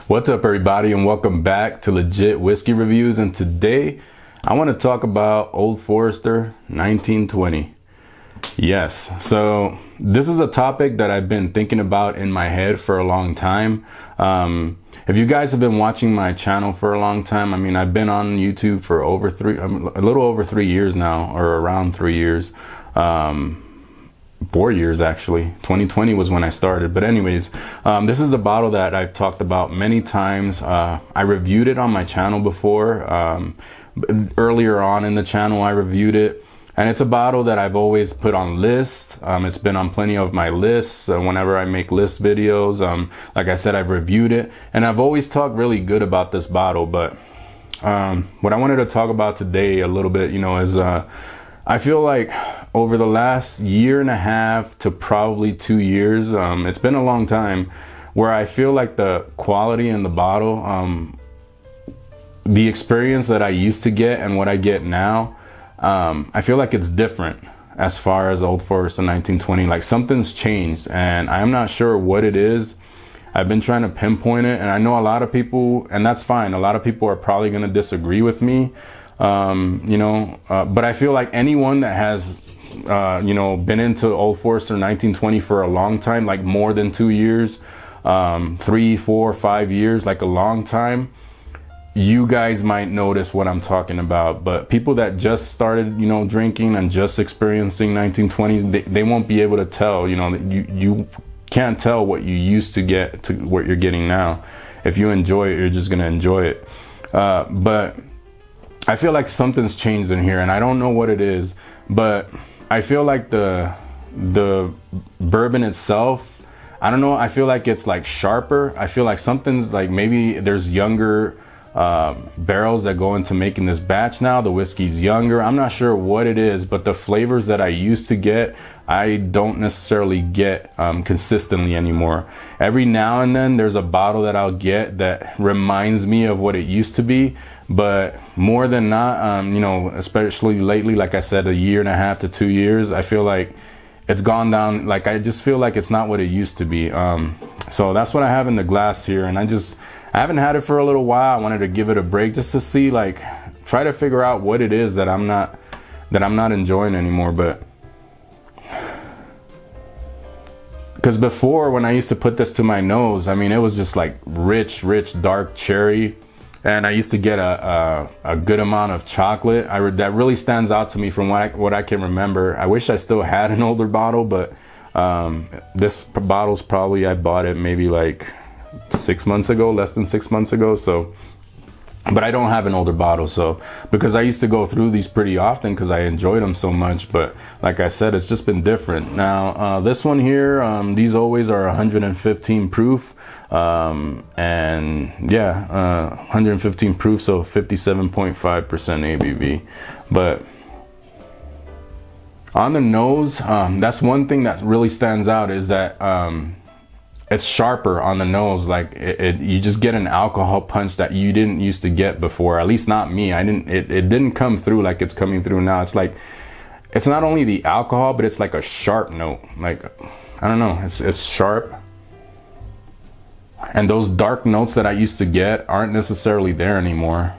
What's up, everybody, and welcome back to Legit Whiskey Reviews. And today I want to talk about Old Forester 1920. Yes, so this is a topic that I've been thinking about in my head for a long time. If you guys have been watching my channel for a long time, I mean, I've been on YouTube for a little over 3 years now, or around 3 years. 4 years actually. 2020 was when I started. But anyways, this is a bottle that I've talked about many times. I reviewed it on my channel before. Earlier on in the channel I reviewed it, and it's a bottle that I've always put on lists. It's been on plenty of my lists whenever I make list videos. Like I said, I've reviewed it, and I've always talked really good about this bottle. But what I wanted to talk about today a little bit, is I feel like over the last year and a half to probably 2 years, it's been a long time, where I feel like the quality in the bottle, the experience that I used to get and what I get now, I feel like it's different as far as Old Forester 1920. Like, something's changed, and I'm not sure what it is. I've been trying to pinpoint it, and I know a lot of people, and that's fine, a lot of people are probably going to disagree with me. But I feel like anyone that has, been into Old Forester 1920 for a long time, like more than 2 years, 3, 4, 5 years, like a long time, you guys might notice what I'm talking about. But people that just started, drinking and just experiencing 1920s, they won't be able to tell. You can't tell what you used to get to what you're getting now. If you enjoy it, you're just gonna enjoy it. But I feel like something's changed in here, and I don't know what it is, but I feel like the bourbon itself, I don't know, I feel like it's like sharper. I feel like something's like, maybe there's younger barrels that go into making this batch now. The whiskey's younger. I'm not sure what it is, but the flavors that I used to get, I don't necessarily get consistently anymore. Every now and then there's a bottle that I'll get that reminds me of what it used to be, but more than not, especially lately, like I said, a year and a half to 2 years, I feel like it's gone down. Like, I just feel like it's not what it used to be. So that's what I have in the glass here, and I haven't had it for a little while. I wanted to give it a break just to see, like, try to figure out what it is that I'm not enjoying anymore. But because before, when I used to put this to my nose, I mean, it was just like rich dark cherry, and I used to get a good amount of chocolate. That really stands out to me from what I can remember. I wish I still had an older bottle, but this bottle's probably, I bought it maybe like 6 months ago, less than 6 months ago. So, but I don't have an older bottle, so, because I used to go through these pretty often because I enjoyed them so much. But like I said, it's just been different. Now, this one here, these always are 115 proof, and yeah, 115 proof, so 57.5% ABV. But on the nose, that's one thing that really stands out, is that it's sharper on the nose. Like, you just get an alcohol punch that you didn't used to get before. At least not me. It didn't come through like it's coming through now. It's like, it's not only the alcohol, but it's like a sharp note. Like, I don't know, it's sharp. And those dark notes that I used to get aren't necessarily there anymore.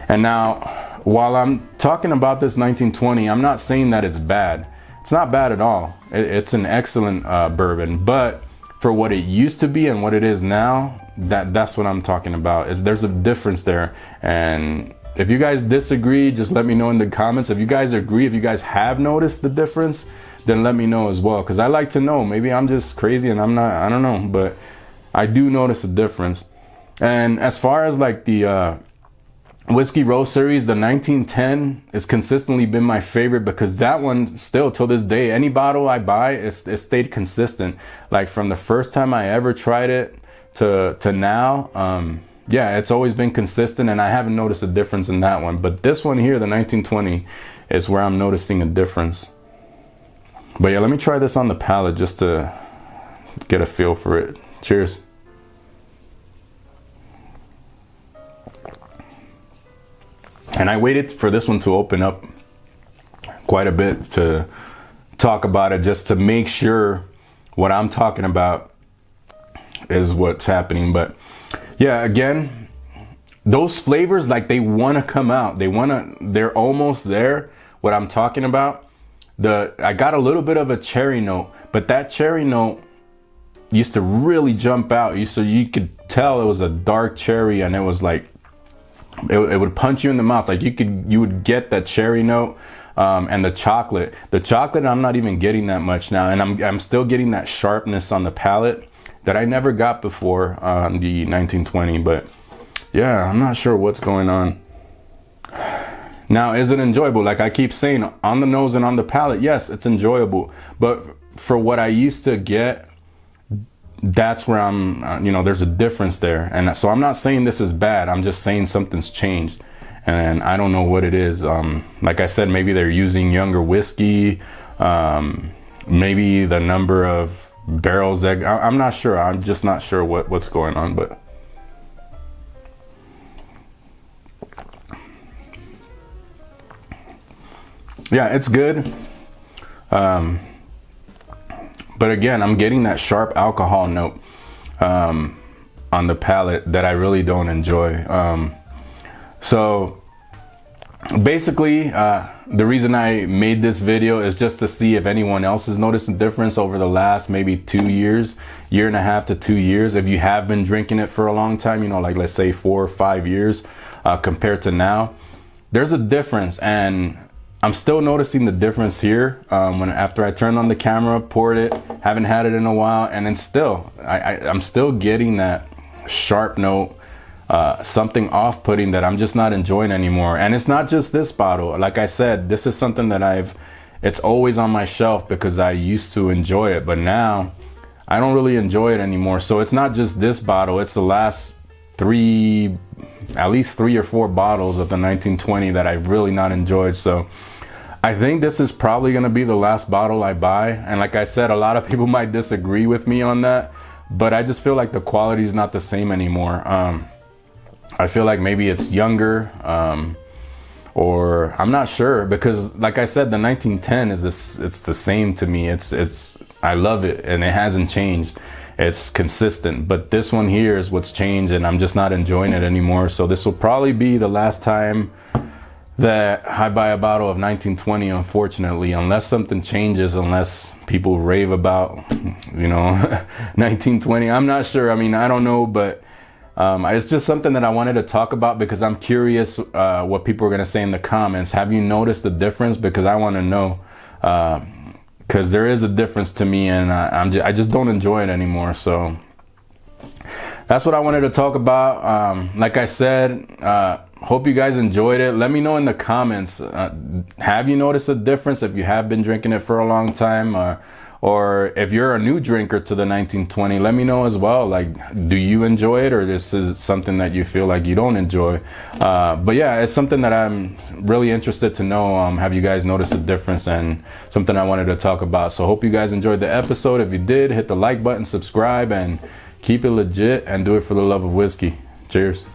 And now, while I'm talking about this 1920, I'm not saying that it's bad. It's not bad at all. It's an excellent bourbon, but for what it used to be and what it is now, that's what I'm talking about. There's a difference there. And if you guys disagree, just let me know in the comments. If you guys agree, if you guys have noticed the difference, then let me know as well, because I like to know. Maybe I'm just crazy and I'm not, I don't know, but I do notice a difference. And as far as like the Whiskey Row series, the 1910 has consistently been my favorite, because that one still till this day, any bottle I buy, it stayed consistent. Like, from the first time I ever tried it to now, yeah, it's always been consistent, and I haven't noticed a difference in that one. But this one here, the 1920, is where I'm noticing a difference. But yeah, let me try this on the palate just to get a feel for it. Cheers. And I waited for this one to open up quite a bit to talk about it, just to make sure what I'm talking about is what's happening. But yeah, again, those flavors, like, they want to come out. They're almost there. What I'm talking about, I got a little bit of a cherry note, but that cherry note used to really jump out. So you could tell it was a dark cherry, and it was like, it would punch you in the mouth. Like you would get that cherry note. And the chocolate, I'm not even getting that much now. And I'm still getting that sharpness on the palate that I never got before on the 1920. But yeah, I'm not sure what's going on. Now, is it enjoyable? Like I keep saying, on the nose and on the palate, yes, it's enjoyable. But for what I used to get, that's where I'm, there's a difference there. And so I'm not saying this is bad. I'm just saying something's changed. And I don't know what it is. Like I said, maybe they're using younger whiskey. Maybe the number of barrels that, I'm not sure. I'm just not sure what's going on. But yeah, it's good. But again, I'm getting that sharp alcohol note on the palate that I really don't enjoy. So basically, the reason I made this video is just to see if anyone else has noticed a difference over the last maybe 2 years, year and a half to 2 years. If you have been drinking it for a long time, like let's say 4 or 5 years compared to now, there's a difference. And I'm still noticing the difference here after I turned on the camera, poured it, haven't had it in a while, and then still, I'm still getting that sharp note, something off-putting that I'm just not enjoying anymore. And it's not just this bottle. Like I said, this is something that it's always on my shelf because I used to enjoy it, but now I don't really enjoy it anymore. So it's not just this bottle, it's the last at least 3 or 4 bottles of the 1920 that I've really not enjoyed. So I think this is probably going to be the last bottle I buy. And like I said, a lot of people might disagree with me on that, but I just feel like the quality is not the same anymore. I feel like maybe it's younger, or I'm not sure, because like I said, the 1910 it's the same to me. I love it and it hasn't changed. It's consistent, but this one here is what's changed, and I'm just not enjoying it anymore. So this will probably be the last time that I buy a bottle of 1920, unfortunately, unless something changes, unless people rave about, 1920. I'm not sure. I mean, I don't know, but it's just something that I wanted to talk about because I'm curious what people are going to say in the comments. Have you noticed the difference? Because I want to know. Because there is a difference to me, and I just don't enjoy it anymore. So that's what I wanted to talk about. Like I said, hope you guys enjoyed it. Let me know in the comments. Have you noticed a difference if you have been drinking it for a long time? Or if you're a new drinker to the 1920, let me know as well. Like, do you enjoy it, or this is something that you feel like you don't enjoy? But yeah, it's something that I'm really interested to know. Have you guys noticed a difference, and something I wanted to talk about. So hope you guys enjoyed the episode. If you did, hit the like button, subscribe, and keep it legit, and do it for the love of whiskey. Cheers.